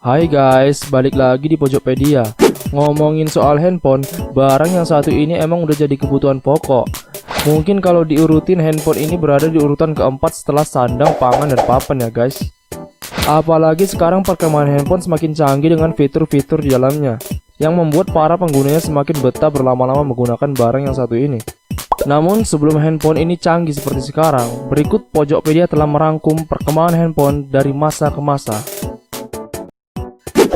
Hai guys, balik lagi di Pojokpedia. Ngomongin soal handphone, barang yang satu ini emang udah jadi kebutuhan pokok. Mungkin kalau diurutin, handphone ini berada di urutan keempat setelah sandang, pangan, dan papan ya guys. Apalagi sekarang perkembangan handphone semakin canggih dengan fitur-fitur di dalamnya, yang membuat para penggunanya semakin betah berlama-lama menggunakan barang yang satu ini. Namun sebelum handphone ini canggih seperti sekarang, berikut Pojokpedia telah merangkum perkembangan handphone dari masa ke masa.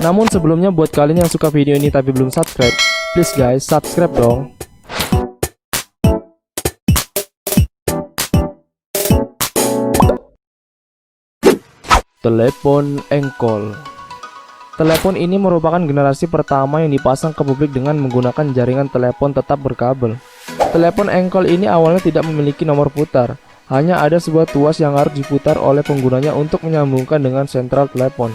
Namun sebelumnya, buat kalian yang suka video ini tapi belum subscribe, please guys, subscribe dong. Telepon engkol. Telepon ini merupakan generasi pertama yang dipasang ke publik dengan menggunakan jaringan telepon tetap berkabel. Telepon engkol ini awalnya tidak memiliki nomor putar, hanya ada sebuah tuas yang harus diputar oleh penggunanya untuk menyambungkan dengan sentral telepon.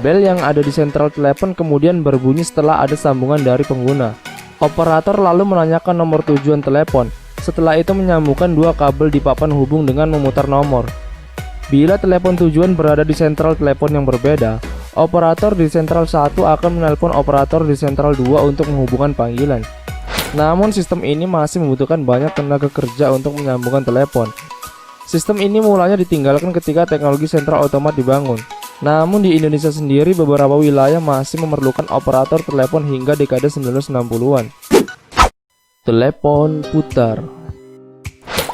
Bel yang ada di sentral telepon kemudian berbunyi setelah ada sambungan dari pengguna. Operator lalu menanyakan nomor tujuan telepon. Setelah itu menyambungkan dua kabel di papan hubung dengan memutar nomor. Bila telepon tujuan berada di sentral telepon yang berbeda, operator di sentral 1 akan menelpon operator di sentral 2 untuk menghubungkan panggilan. Namun sistem ini masih membutuhkan banyak tenaga kerja untuk menyambungkan telepon. Sistem ini mulanya ditinggalkan ketika teknologi sentral otomat dibangun. Namun di Indonesia sendiri beberapa wilayah masih memerlukan operator telepon hingga dekade 1960-an. Telepon putar.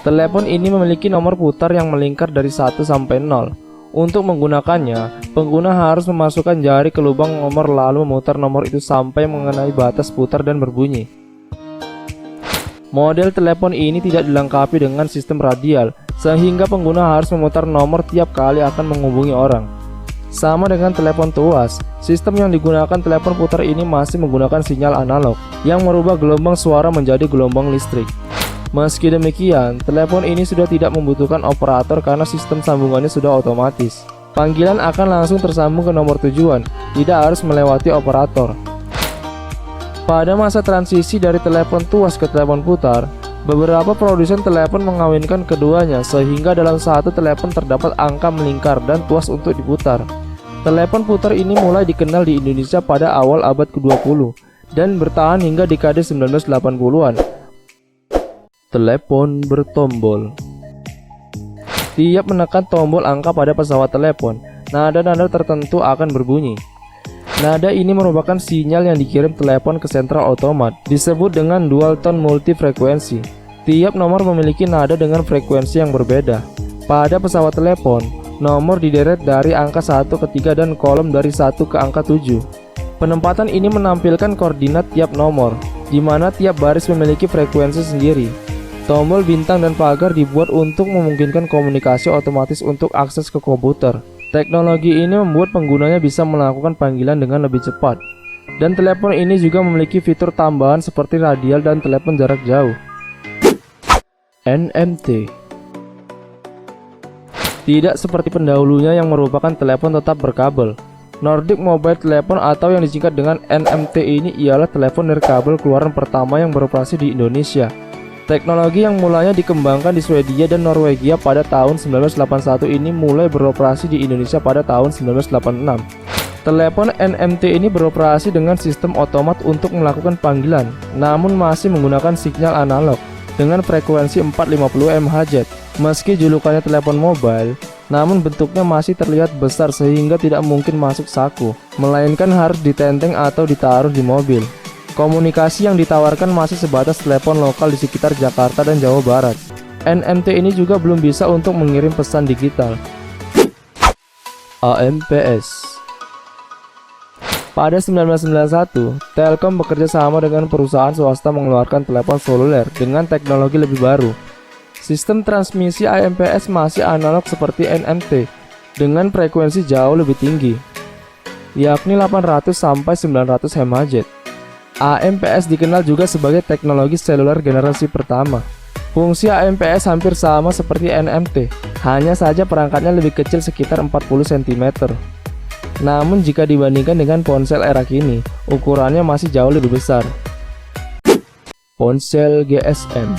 Telepon ini memiliki nomor putar yang melingkar dari 1 sampai 0. Untuk menggunakannya, pengguna harus memasukkan jari ke lubang nomor lalu memutar nomor itu sampai mengenai batas putar dan berbunyi. Model telepon ini tidak dilengkapi dengan sistem radial, sehingga pengguna harus memutar nomor tiap kali akan menghubungi orang. Sama dengan telepon tuas, sistem yang digunakan telepon putar ini masih menggunakan sinyal analog yang merubah gelombang suara menjadi gelombang listrik. Meski demikian, telepon ini sudah tidak membutuhkan operator karena sistem sambungannya sudah otomatis. Panggilan akan langsung tersambung ke nomor tujuan, tidak harus melewati operator. Pada masa transisi dari telepon tuas ke telepon putar, beberapa produsen telepon mengawinkan keduanya sehingga dalam satu telepon terdapat angka melingkar dan tuas untuk diputar. Telepon putar ini mulai dikenal di Indonesia pada awal abad ke-20 dan bertahan hingga dekade 1980-an. Telepon bertombol. Tiap menekan tombol angka pada pesawat telepon, nada-nada tertentu akan berbunyi. Nada ini merupakan sinyal yang dikirim telepon ke sentral otomat, disebut dengan dual tone multifrekuensi. Tiap nomor memiliki nada dengan frekuensi yang berbeda. Pada pesawat telepon, nomor dideret dari angka 1 ke 3 dan kolom dari 1 ke angka 7. Penempatan ini menampilkan koordinat tiap nomor, di mana tiap baris memiliki frekuensi sendiri. Tombol bintang dan pagar dibuat untuk memungkinkan komunikasi otomatis untuk akses ke komputer. Teknologi ini membuat penggunanya bisa melakukan panggilan dengan lebih cepat. Dan telepon ini juga memiliki fitur tambahan seperti radial dan telepon jarak jauh. NMT. Tidak seperti pendahulunya yang merupakan telepon tetap berkabel. Nordic Mobile Telephone atau yang disingkat dengan NMT ini ialah telepon nirkabel keluaran pertama yang beroperasi di Indonesia. Teknologi yang mulanya dikembangkan di Swedia dan Norwegia pada tahun 1981 ini mulai beroperasi di Indonesia pada tahun 1986. Telepon NMT ini beroperasi dengan sistem otomat untuk melakukan panggilan, namun masih menggunakan sinyal analog dengan frekuensi 450 MHz. Meski julukannya telepon mobile, namun bentuknya masih terlihat besar sehingga tidak mungkin masuk saku, melainkan harus ditenteng atau ditaruh di mobil. Komunikasi yang ditawarkan masih sebatas telepon lokal di sekitar Jakarta dan Jawa Barat. NMT ini juga belum bisa untuk mengirim pesan digital. AMPS. Pada 1991, Telkom bekerja sama dengan perusahaan swasta mengeluarkan telepon seluler dengan teknologi lebih baru. Sistem transmisi AMPS masih analog seperti NMT dengan frekuensi jauh lebih tinggi, yakni 800 sampai 900 MHz. AMPS dikenal juga sebagai teknologi seluler generasi pertama. Fungsi AMPS hampir sama seperti NMT, hanya saja perangkatnya lebih kecil sekitar 40 cm. Namun jika dibandingkan dengan ponsel era kini, ukurannya masih jauh lebih besar. Ponsel GSM.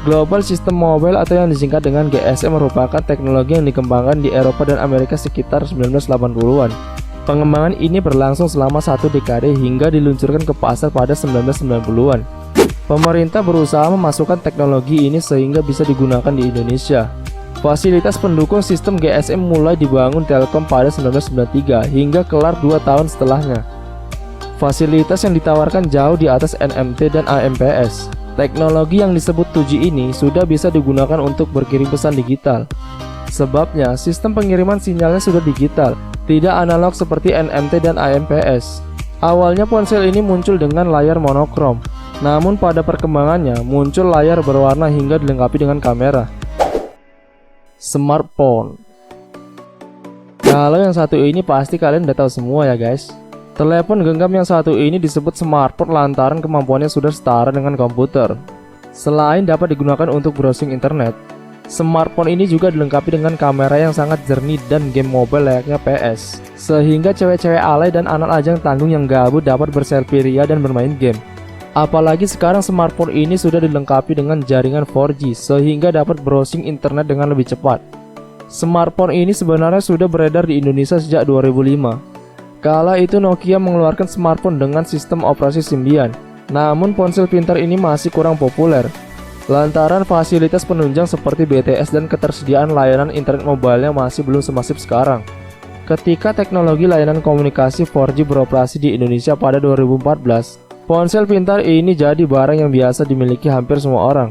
Global System Mobile atau yang disingkat dengan GSM merupakan teknologi yang dikembangkan di Eropa dan Amerika sekitar 1980-an. Pengembangan ini berlangsung selama 1 dekade hingga diluncurkan ke pasar pada 1990-an. Pemerintah berusaha memasukkan teknologi ini sehingga bisa digunakan di Indonesia. Fasilitas pendukung sistem GSM mulai dibangun Telkom pada 1993 hingga kelar 2 tahun setelahnya. Fasilitas yang ditawarkan jauh di atas NMT dan AMPS. Teknologi yang disebut 2G ini sudah bisa digunakan untuk berkirim pesan digital. Sebabnya, sistem pengiriman sinyalnya sudah digital, tidak analog seperti NMT dan AMPS. Awalnya ponsel ini muncul dengan layar monokrom, namun pada perkembangannya muncul layar berwarna hingga dilengkapi dengan kamera. Smartphone. Kalau yang satu ini pasti kalian udah tahu semua ya guys. Telepon genggam yang satu ini disebut smartphone lantaran kemampuannya sudah setara dengan komputer. Selain dapat digunakan untuk browsing internet, smartphone ini juga dilengkapi dengan kamera yang sangat jernih dan game mobile layaknya PS. Sehingga cewek-cewek alay dan anak lajang tanggung yang gabut dapat berselfie ria dan bermain game. Apalagi sekarang smartphone ini sudah dilengkapi dengan jaringan 4G sehingga dapat browsing internet dengan lebih cepat. Smartphone ini sebenarnya sudah beredar di Indonesia sejak 2005. Kala itu Nokia mengeluarkan smartphone dengan sistem operasi Symbian. Namun ponsel pintar ini masih kurang populer lantaran fasilitas penunjang seperti BTS dan ketersediaan layanan internet mobile-nya masih belum semasif sekarang. Ketika teknologi layanan komunikasi 4G beroperasi di Indonesia pada 2014, ponsel pintar ini jadi barang yang biasa dimiliki hampir semua orang.